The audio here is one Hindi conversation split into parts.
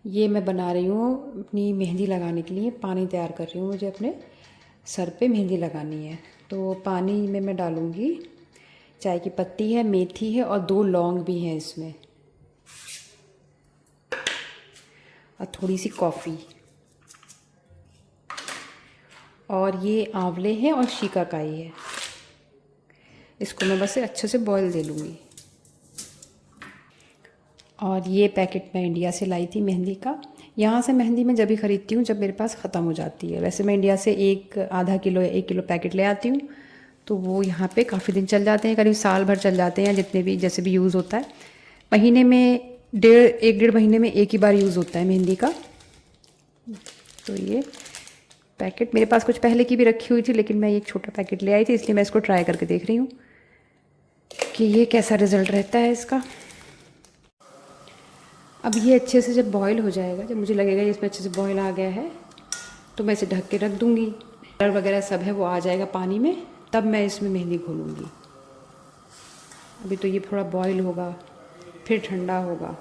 ये मैं बना रही हूँ अपनी मेहंदी लगाने के लिए, पानी तैयार कर रही हूँ। मुझे अपने सर पे मेहंदी लगानी है, तो पानी में मैं डालूँगी चाय की पत्ती है, मेथी है और 2 लौंग भी हैं इसमें, और थोड़ी सी कॉफ़ी, और ये आंवले हैं और शिकाकाई है। इसको मैं बस अच्छे से बॉईल दे लूँगी। और ये पैकेट मैं इंडिया से लाई थी मेहंदी का। यहाँ से मेहंदी मैं जब भी ख़रीदती हूँ जब मेरे पास ख़त्म हो जाती है। वैसे मैं इंडिया से एक आधा किलो या 1 किलो पैकेट ले आती हूँ, तो वो यहाँ पे काफ़ी दिन चल जाते हैं, करीब साल भर चल जाते हैं, जितने भी जैसे भी यूज़ होता है। महीने में 1 डेढ़ महीने में एक ही बार यूज़ होता है मेहंदी का। तो ये पैकेट मेरे पास कुछ पहले की भी रखी हुई थी, लेकिन मैं एक छोटा पैकेट ले आई थी, इसलिए मैं इसको ट्राई करके देख रही हूँ कि ये कैसा रिज़ल्ट रहता है इसका। अब ये अच्छे से जब बॉईल हो जाएगा, जब मुझे लगेगा इसमें अच्छे से बॉईल आ गया है, तो मैं इसे ढक के रख दूँगी। कलर वगैरह सब है वो आ जाएगा पानी में, तब मैं इसमें मेहंदी घोलूँगी। अभी तो ये थोड़ा बॉईल होगा, फिर ठंडा होगा।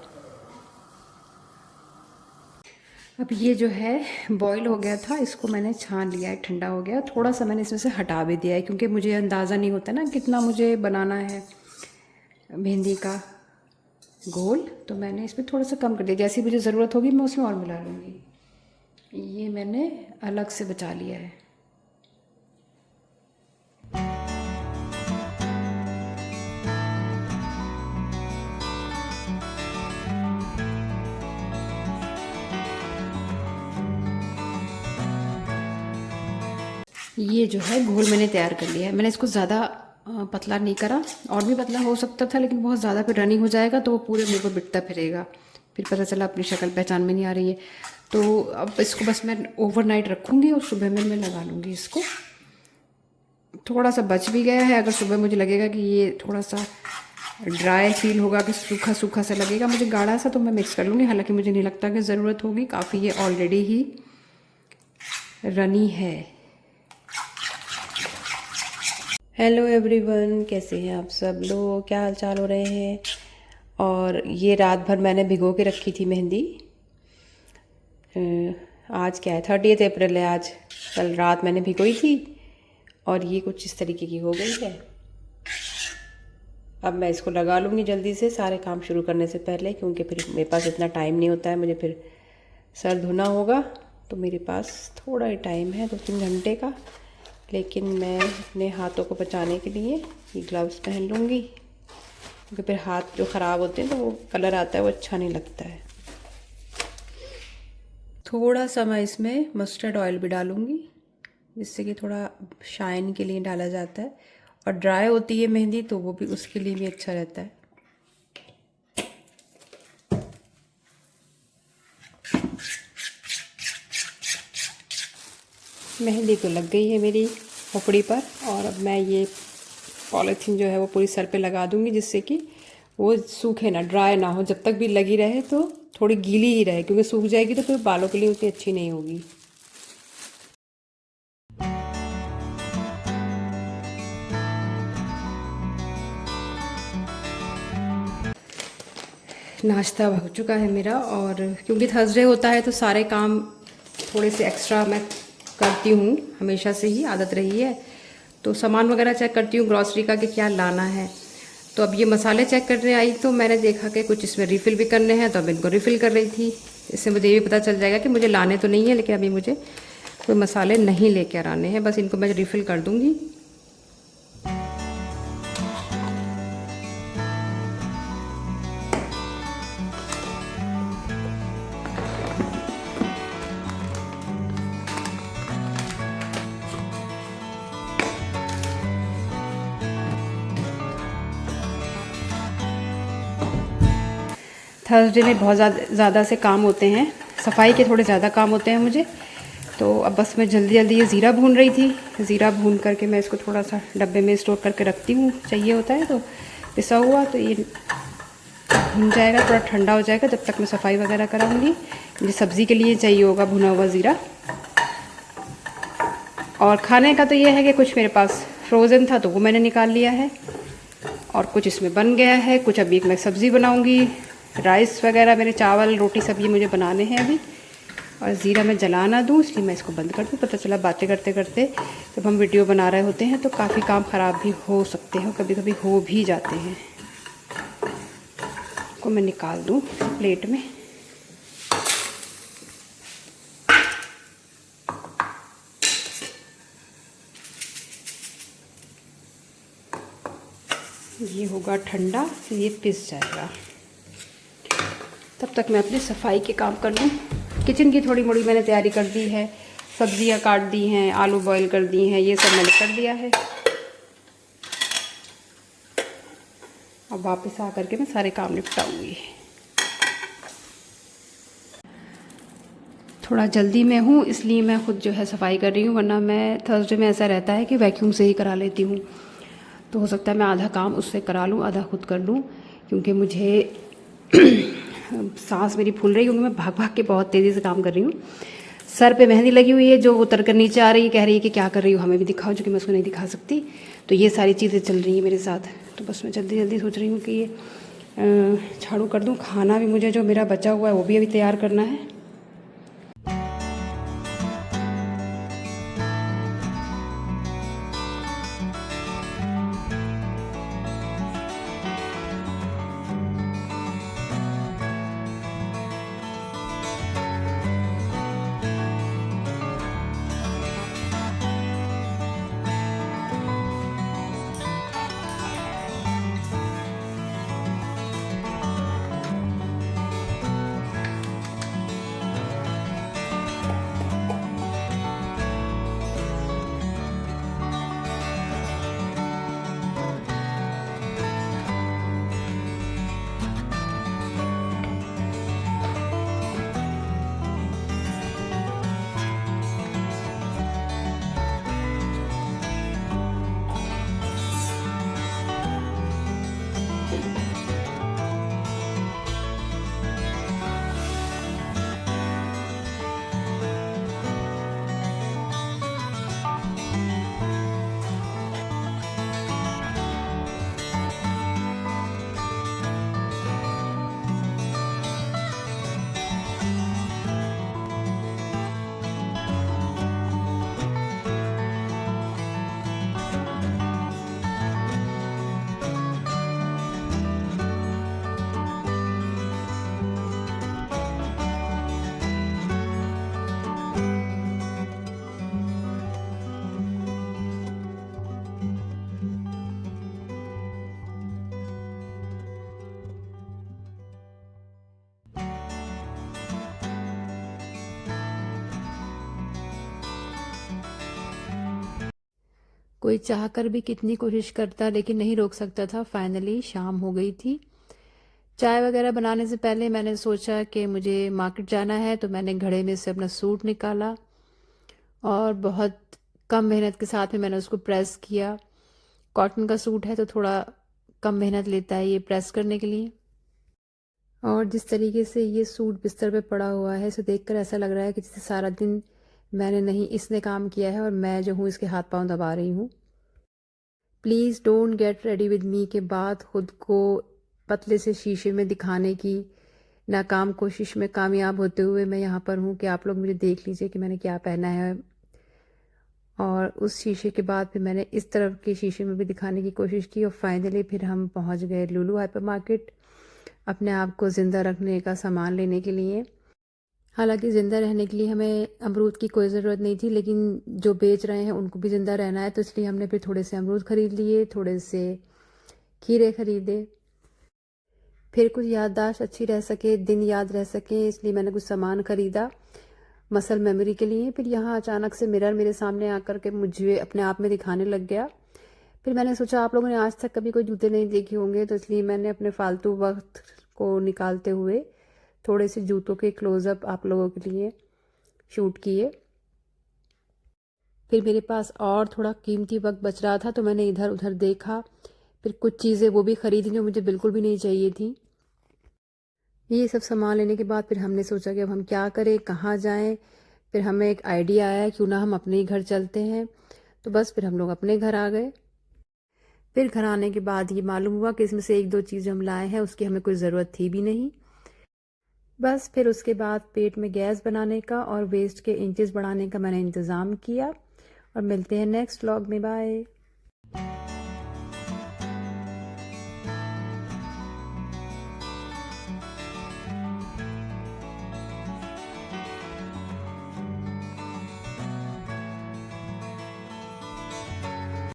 अब ये जो है बॉईल हो गया था, इसको मैंने छान लिया है, ठंडा हो गया। थोड़ा सा मैंने इसमें से हटा भी दिया है, क्योंकि मुझे अंदाज़ा नहीं होता ना कितना मुझे बनाना है मेहंदी का घोल, तो मैंने इसमें थोड़ा सा कम कर दिया। जैसी मुझे ज़रूरत होगी मैं उसमें और मिला लूँगी। ये मैंने अलग से बचा लिया है। ये जो है घोल मैंने तैयार कर लिया है। मैंने इसको ज़्यादा पतला नहीं करा, और भी पतला हो सकता था, लेकिन बहुत ज़्यादा फिर रनिंग हो जाएगा तो वो पूरे मुँह पर बिटता फिरेगा, फिर पता चला अपनी शक्ल पहचान में नहीं आ रही है। तो अब इसको बस मैं ओवरनाइट रखूँगी और सुबह में मैं लगा लूँगी इसको। थोड़ा सा बच भी गया है, अगर सुबह मुझे लगेगा कि ये थोड़ा सा ड्राई फील होगा, कि सूखा सूखा सा लगेगा मुझे गाढ़ा सा, तो मैं मिक्स कर लूँगी। हालांकि मुझे नहीं लगता कि ज़रूरत होगी, काफ़ी ये ऑलरेडी ही रनी है। हेलो एवरीवन, कैसे हैं आप सब लोग, क्या हाल चाल हो रहे हैं। और ये रात भर मैंने भिगो के रखी थी मेहंदी। आज क्या है, 30 अप्रैल है आज। कल रात मैंने भिगोई थी और ये कुछ इस तरीके की हो गई है। अब मैं इसको लगा लूँगी जल्दी से, सारे काम शुरू करने से पहले, क्योंकि फिर मेरे पास इतना टाइम नहीं होता है। मुझे फिर सर धोना होगा, तो मेरे पास थोड़ा ही टाइम है, 2-3 घंटे का। लेकिन मैं अपने हाथों को बचाने के लिए ये ग्लव्स पहन लूँगी, क्योंकि फिर हाथ जो ख़राब होते हैं तो वो कलर आता है, वो अच्छा नहीं लगता है। थोड़ा सा मैं इसमें मस्टर्ड ऑयल भी डालूँगी, जिससे कि थोड़ा शाइन के लिए डाला जाता है, और ड्राई होती है मेहंदी तो वो भी उसके लिए भी अच्छा रहता है। मेहंदी तो लग गई है मेरी खोपड़ी पर, और अब मैं ये पॉलीथीन जो है वो पूरी सर पे लगा दूंगी, जिससे कि वो सूखे ना, ड्राई ना हो। जब तक भी लगी रहे तो थोड़ी गीली ही रहे, क्योंकि सूख जाएगी तो फिर बालों के लिए उतनी अच्छी नहीं होगी। नाश्ता हो चुका है मेरा, और क्योंकि थर्सडे होता है तो सारे काम थोड़े से एक्स्ट्रा मैं करती हूँ, हमेशा से ही आदत रही है। तो सामान वगैरह चेक करती हूँ ग्रॉसरी का कि क्या लाना है। तो अब ये मसाले चेक करने आई तो मैंने देखा कि कुछ इसमें रिफ़िल भी करने हैं, तो अब इनको रिफ़िल कर रही थी। इससे मुझे ये भी पता चल जाएगा कि मुझे लाने तो नहीं है, लेकिन अभी मुझे कोई मसाले नहीं लेकर आने हैं, बस इनको मैं रिफ़िल कर दूँगी। थर्सडे में बहुत ज़्यादा से काम होते हैं, सफाई के थोड़े ज़्यादा काम होते हैं मुझे। तो अब बस मैं जल्दी जल्दी ये ज़ीरा भून रही थी। ज़ीरा भून करके मैं इसको थोड़ा सा डब्बे में स्टोर करके रखती हूँ, चाहिए होता है तो। पिसा हुआ तो ये भून जाएगा, थोड़ा ठंडा हो जाएगा, जब तक मैं सफाई वगैरह कराऊँगी। मुझे सब्ज़ी के लिए चाहिए होगा भुना हुआ ज़ीरा। और खाने का तो ये है कि कुछ मेरे पास फ्रोज़न था तो वो मैंने निकाल लिया है, और कुछ इसमें बन गया है, कुछ अभी मैं सब्ज़ी बनाऊँगी। राइस वगैरह मेरे चावल रोटी सब ये मुझे बनाने हैं अभी। और ज़ीरा मैं जला ना दूँ इसलिए मैं इसको बंद कर दूँ। पता चला बातें करते करते जब हम वीडियो बना रहे होते हैं तो काफ़ी काम ख़राब भी हो सकते हैं, कभी कभी हो भी जाते हैं। को मैं निकाल दूँ प्लेट में। ये होगा ठंडा, ये पिस जाएगा। तब तक मैं अपनी सफाई के काम कर लूँ। किचन की थोड़ी मोड़ी मैंने तैयारी कर दी है, सब्जियां काट दी हैं, आलू बॉईल कर दिए हैं, ये सब मैंने कर दिया है। अब वापस आ करके मैं सारे काम निपटाऊंगी। थोड़ा जल्दी में हूँ इसलिए मैं खुद जो है सफाई कर रही हूँ, वरना मैं थर्सडे में ऐसा रहता है कि वैक्यूम से ही करा लेती हूँ। तो हो सकता है मैं आधा काम उससे करा लूँ, आधा खुद कर लूँ, क्योंकि मुझे सांस मेरी फूल रही है, क्योंकि मैं भाग भाग के बहुत तेज़ी से काम कर रही हूँ। सर पे मेहंदी लगी हुई है जो उतर कर नीचे आ रही है, कह रही है कि क्या कर रही हो, हमें भी दिखाओ, जो कि मैं उसको नहीं दिखा सकती। तो ये सारी चीज़ें चल रही हैं मेरे साथ। तो बस मैं जल्दी जल्दी सोच रही हूँ कि ये झाड़ू कर दूँ। खाना भी मुझे जो मेरा बचा हुआ है वो भी अभी तैयार करना है। कोई चाहकर भी कितनी कोशिश करता लेकिन नहीं रोक सकता था। फाइनली शाम हो गई थी। चाय वगैरह बनाने से पहले मैंने सोचा कि मुझे मार्केट जाना है, तो मैंने घड़े में से अपना सूट निकाला और बहुत कम मेहनत के साथ में मैंने उसको प्रेस किया। कॉटन का सूट है तो थोड़ा कम मेहनत लेता है ये प्रेस करने के लिए। और जिस तरीके से ये सूट बिस्तर पे पड़ा हुआ है, इसे देखकर ऐसा लग रहा है कि जैसे सारा दिन मैंने नहीं, इसने काम किया है और मैं जो हूँ इसके हाथ पांव दबा रही हूँ। Please don't get ready with me के बाद खुद को पतले से शीशे में दिखाने की नाकाम कोशिश में कामयाब होते हुए मैं यहाँ पर हूँ कि आप लोग मुझे देख लीजिए कि मैंने क्या पहना है। और उस शीशे के बाद फिर मैंने इस तरफ के शीशे में भी दिखाने की कोशिश की और फाइनली फिर हम पहुँच गए लुलु हाइपर मार्केट अपने आप को ज़िंदा रखने का सामान लेने के लिए। हालांकि ज़िंदा रहने के लिए हमें अमरूद की कोई ज़रूरत नहीं थी, लेकिन जो बेच रहे हैं उनको भी ज़िंदा रहना है, तो इसलिए हमने फिर थोड़े से अमरूद ख़रीद लिए, थोड़े से खीरे ख़रीदे। फिर कुछ याददाश्त अच्छी रह सके, दिन याद रह सके, इसलिए मैंने कुछ सामान ख़रीदा मसल मेमोरी के लिए। फिर यहाँ अचानक से मिरर मेरे सामने आकर के मुझे अपने आप में दिखाने लग गया। फिर मैंने सोचा आप लोगों ने आज तक कभी कोई जूते नहीं देखे होंगे, तो इसलिए मैंने अपने फालतू वक्त को निकालते हुए थोड़े से जूतों के क्लोज़अप आप लोगों के लिए शूट किए। फिर मेरे पास और थोड़ा कीमती वक्त बच रहा था तो मैंने इधर उधर देखा, फिर कुछ चीज़ें वो भी ख़रीदी जो मुझे बिल्कुल भी नहीं चाहिए थी। ये सब सामान लेने के बाद फिर हमने सोचा कि अब हम क्या करें, कहाँ जाएं। फिर हमें एक आइडिया आया क्यों ना हम अपने ही घर चलते हैं। तो बस फिर हम लोग अपने घर आ गए। फिर घर आने के बाद ये मालूम हुआ कि इसमें से एक दो चीज़ हम लाए हैं उसकी हमें कोई ज़रूरत थी भी नहीं। बस फिर उसके बाद पेट में गैस बनाने का और वेस्ट के इंचेस बढ़ाने का मैंने इंतज़ाम किया और मिलते हैं नेक्स्ट व्लॉग में। बाय।